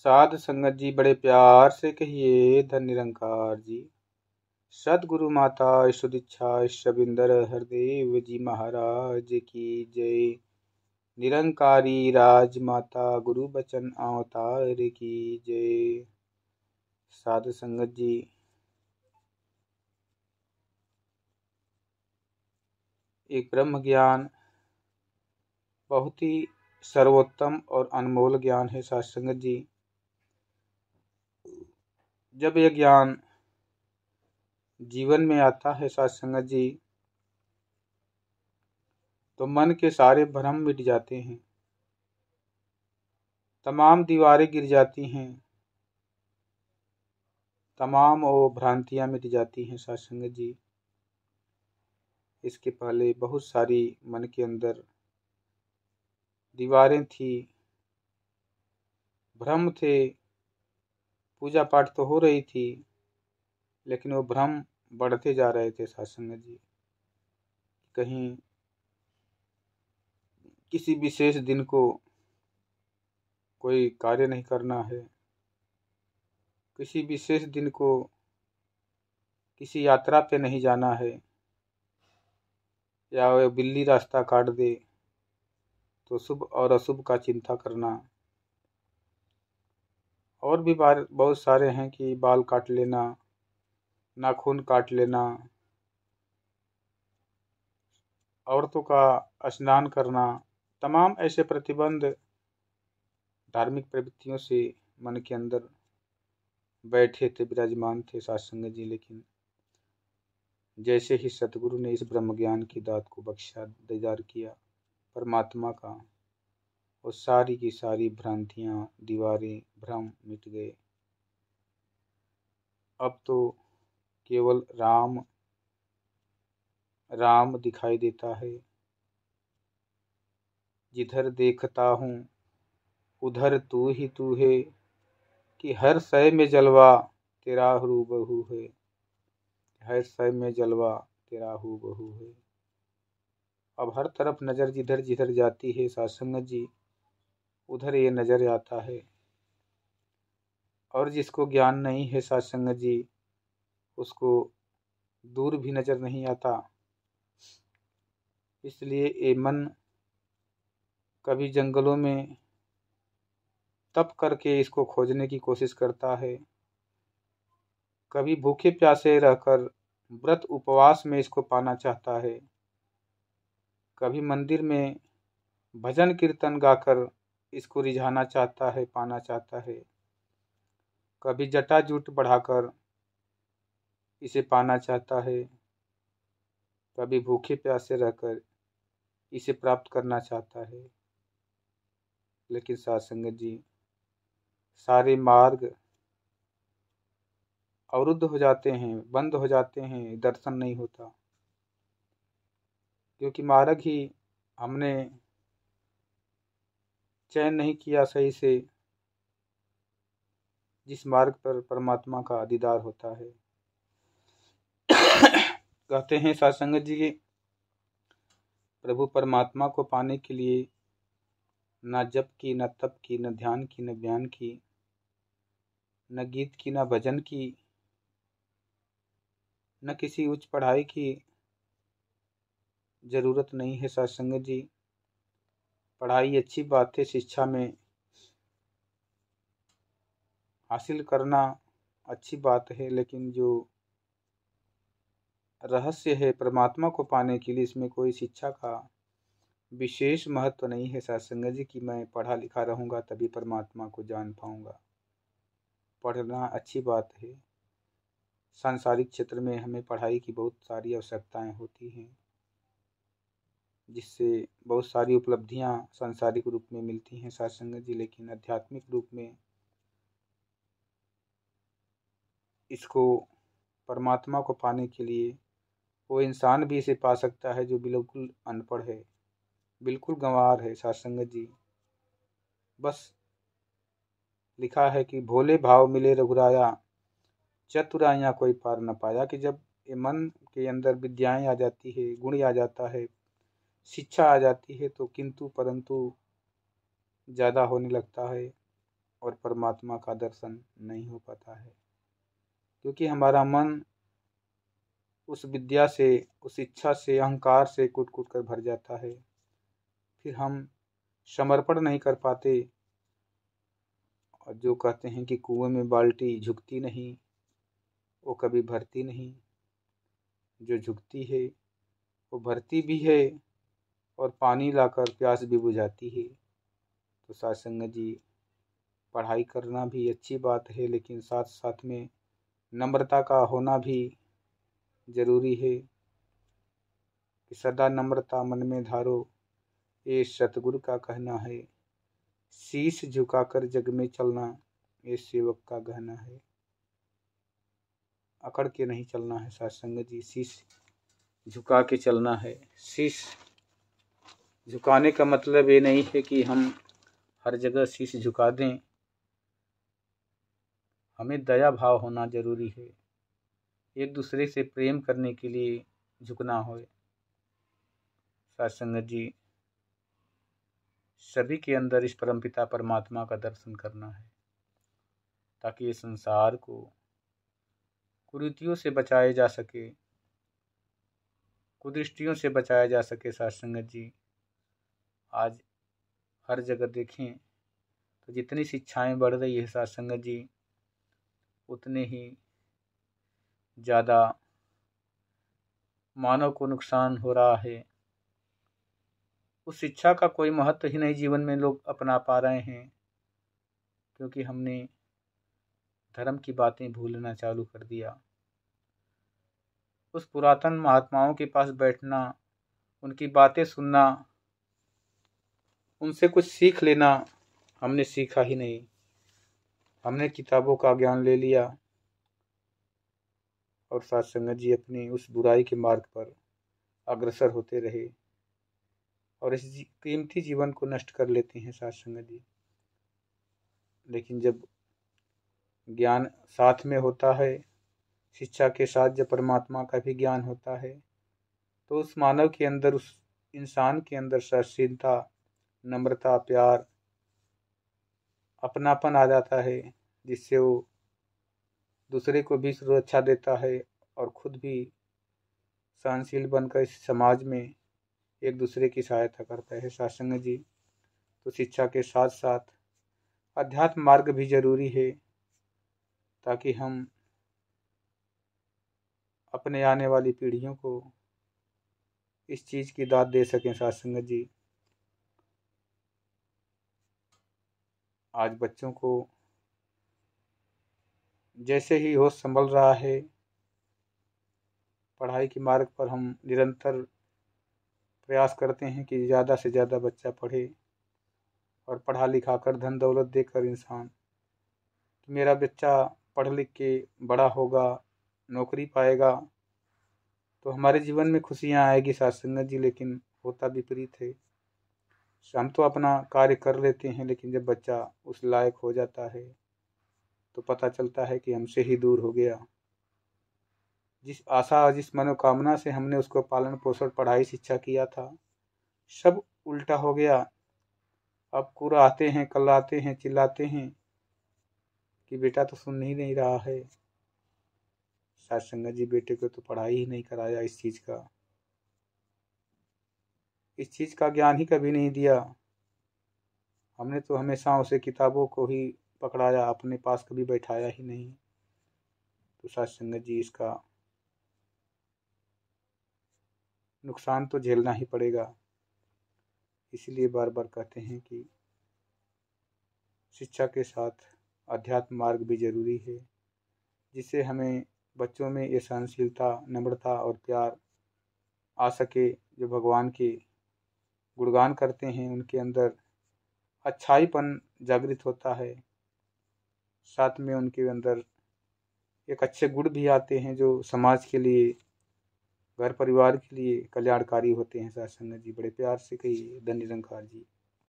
साध संगत जी बड़े प्यार से कहिए धन निरंकार जी। सदगुरु माता ईशुदीक्षा ईशबिंदर हरदेव जी महाराज की जय। निरंकारी राजमाता गुरु बचन अवतार की जय। साध संगत जी, एक ब्रह्म ज्ञान बहुत ही सर्वोत्तम और अनमोल ज्ञान है। साध संगत जी, जब यह ज्ञान जीवन में आता है साध संगत जी, तो मन के सारे भ्रम मिट जाते हैं, तमाम दीवारें गिर जाती हैं, तमाम वो भ्रांतियां मिट जाती हैं। साध संगत जी, इसके पहले बहुत सारी मन के अंदर दीवारें थी, भ्रम थे, पूजा पाठ तो हो रही थी, लेकिन वो भ्रम बढ़ते जा रहे थे। साध संगत जी, कहीं किसी विशेष दिन को कोई कार्य नहीं करना है, किसी विशेष दिन को किसी यात्रा पे नहीं जाना है, या वह बिल्ली रास्ता काट दे तो शुभ और अशुभ का चिंता करना। और भी बहुत सारे हैं कि बाल काट लेना, नाखून काट लेना, औरतों का स्नान करना, तमाम ऐसे प्रतिबंध धार्मिक प्रवृत्तियों से मन के अंदर बैठे थे, विराजमान थे। साध संगत जी, लेकिन जैसे ही सतगुरु ने इस ब्रह्म ज्ञान की दात को बख्शा, दीदार किया परमात्मा का, वो सारी की सारी भ्रांतियां, दीवारें, भ्रम मिट गए। अब तो केवल राम राम दिखाई देता है। जिधर देखता हूँ उधर तू ही तू है, कि हर शय में जलवा तेरा रूबहू है। हर शय में जलवा तेरा हूबहू है। अब हर तरफ नज़र जिधर जिधर जाती है साध संगत जी, उधर ये नज़र आता है। और जिसको ज्ञान नहीं है साध संगत जी, उसको दूर भी नज़र नहीं आता। इसलिए ये मन कभी जंगलों में तप करके इसको खोजने की कोशिश करता है, कभी भूखे प्यासे रहकर व्रत उपवास में इसको पाना चाहता है, कभी मंदिर में भजन कीर्तन गाकर इसको रिझाना चाहता है, पाना चाहता है, कभी जटाजूट बढ़ाकर इसे पाना चाहता है, कभी भूखे प्यासे रहकर इसे प्राप्त करना चाहता है। लेकिन साध संगत जी, सारे मार्ग अवरुद्ध हो जाते हैं, बंद हो जाते हैं, दर्शन नहीं होता, क्योंकि मार्ग ही हमने चयन नहीं किया सही से, जिस मार्ग पर परमात्मा का दीदार होता है। कहते हैं साध संगत जी, प्रभु परमात्मा को पाने के लिए न जप की, न तप की, न ध्यान की, न बयान की, न गीत की, न भजन की, न किसी उच्च पढ़ाई की जरूरत नहीं है। साध संगत जी, पढ़ाई अच्छी बात है, शिक्षा में हासिल करना अच्छी बात है, लेकिन जो रहस्य है परमात्मा को पाने के लिए, इसमें कोई शिक्षा का विशेष महत्व नहीं है। साध संगत जी, कि मैं पढ़ा लिखा रहूँगा तभी परमात्मा को जान पाऊँगा। पढ़ना अच्छी बात है, सांसारिक क्षेत्र में हमें पढ़ाई की बहुत सारी आवश्यकताएं होती हैं, जिससे बहुत सारी उपलब्धियां सांसारिक रूप में मिलती हैं साध संगत जी, लेकिन आध्यात्मिक रूप में इसको, परमात्मा को पाने के लिए वो इंसान भी इसे पा सकता है जो बिल्कुल अनपढ़ है, बिल्कुल गंवार है। साध संगत जी, बस लिखा है कि भोले भाव मिले रघुराया, चतुराइयाँ कोई पार न पाया। कि जब ये मन के अंदर विद्याएं आ जाती है, गुण आ जाता है, शिक्षा आ जाती है, तो किंतु परंतु ज़्यादा होने लगता है। और परमात्मा का दर्शन नहीं हो पाता है, क्योंकि हमारा मन उस विद्या से, उस इच्छा से, अहंकार से कूट कूट कर भर जाता है। फिर हम समर्पण नहीं कर पाते, और जो कहते हैं कि कुएं में बाल्टी झुकती नहीं, वो कभी भरती नहीं। जो झुकती है वो भरती भी है और पानी लाकर प्यास भी बुझाती है। तो साथ संगत जी, पढ़ाई करना भी अच्छी बात है, लेकिन साथ साथ में नम्रता का होना भी जरूरी है कि सदा नम्रता मन में धारो, ये सतगुरु का कहना है। शीश झुकाकर जग में चलना, ये सेवक का गहना है। अकड़ के नहीं चलना है साथ संगत जी, शीश झुका के चलना है। शीश झुकाने का मतलब ये नहीं है कि हम हर जगह शीश झुका दें। हमें दया भाव होना जरूरी है, एक दूसरे से प्रेम करने के लिए झुकना हो। साथ संगत जी, सभी के अंदर इस परमपिता परमात्मा का दर्शन करना है, ताकि ये संसार को कुरीतियों से बचाया जा सके, कुदृष्टियों से बचाया जा सके। साथ संगत जी, आज हर जगह देखें तो जितनी शिक्षाएं बढ़ रही है साथ संगत जी, उतने ही ज़्यादा मानव को नुकसान हो रहा है। उस शिक्षा का कोई महत्व ही नहीं जीवन में लोग अपना पा रहे हैं, क्योंकि हमने धर्म की बातें भूलना चालू कर दिया। उस पुरातन महात्माओं के पास बैठना, उनकी बातें सुनना, उनसे कुछ सीख लेना, हमने सीखा ही नहीं। हमने किताबों का ज्ञान ले लिया और साथ संगत जी अपनी उस बुराई के मार्ग पर अग्रसर होते रहे और इस कीमती जीवन को नष्ट कर लेते हैं साथ संगत जी। लेकिन जब ज्ञान साथ में होता है, शिक्षा के साथ जब परमात्मा का भी ज्ञान होता है, तो उस मानव के अंदर, उस इंसान के अंदर सहनशीलता, नम्रता, प्यार, अपनापन आ जाता है, जिससे वो दूसरे को भी सुरक्षा देता है और खुद भी सहनशील बनकर इस समाज में एक दूसरे की सहायता करता है। साथ संगत जी, तो शिक्षा के साथ साथ अध्यात्म मार्ग भी जरूरी है, ताकि हम अपने आने वाली पीढ़ियों को इस चीज़ की दाद दे सकें। साथ संगत जी, आज बच्चों को जैसे ही होश संभल रहा है, पढ़ाई के मार्ग पर हम निरंतर प्रयास करते हैं कि ज़्यादा से ज़्यादा बच्चा पढ़े और पढ़ा लिखा कर धन दौलत देकर इंसान, मेरा बच्चा पढ़ लिख के बड़ा होगा, नौकरी पाएगा, तो हमारे जीवन में खुशियाँ आएगी साथ संगत जी। लेकिन होता विपरीत है। हम तो अपना कार्य कर लेते हैं, लेकिन जब बच्चा उस लायक हो जाता है तो पता चलता है कि हमसे ही दूर हो गया। जिस आशा, जिस मनोकामना से हमने उसको पालन पोषण, पढ़ाई, शिक्षा किया था, सब उल्टा हो गया। अब कुराते हैं, कल्लाते हैं, चिल्लाते हैं कि बेटा तो सुन ही नहीं रहा है। साथ संगत जी, बेटे को तो पढ़ाई ही नहीं कराया, इस चीज़ का ज्ञान ही कभी नहीं दिया। हमने तो हमेशा उसे किताबों को ही पकड़ाया, अपने पास कभी बैठाया ही नहीं। तो साथ संगत जी, इसका नुकसान तो झेलना ही पड़ेगा। इसलिए बार बार कहते हैं कि शिक्षा के साथ अध्यात्म मार्ग भी जरूरी है, जिससे हमें बच्चों में ये सहनशीलता, नम्रता और प्यार आ सके। जो भगवान के गुणगान करते हैं, उनके अंदर अच्छाईपन जागृत होता है, साथ में उनके अंदर एक अच्छे गुण भी आते हैं जो समाज के लिए, घर परिवार के लिए कल्याणकारी होते हैं। साथ संगत जी, बड़े प्यार से कहिए। धन्य निरंकार जी।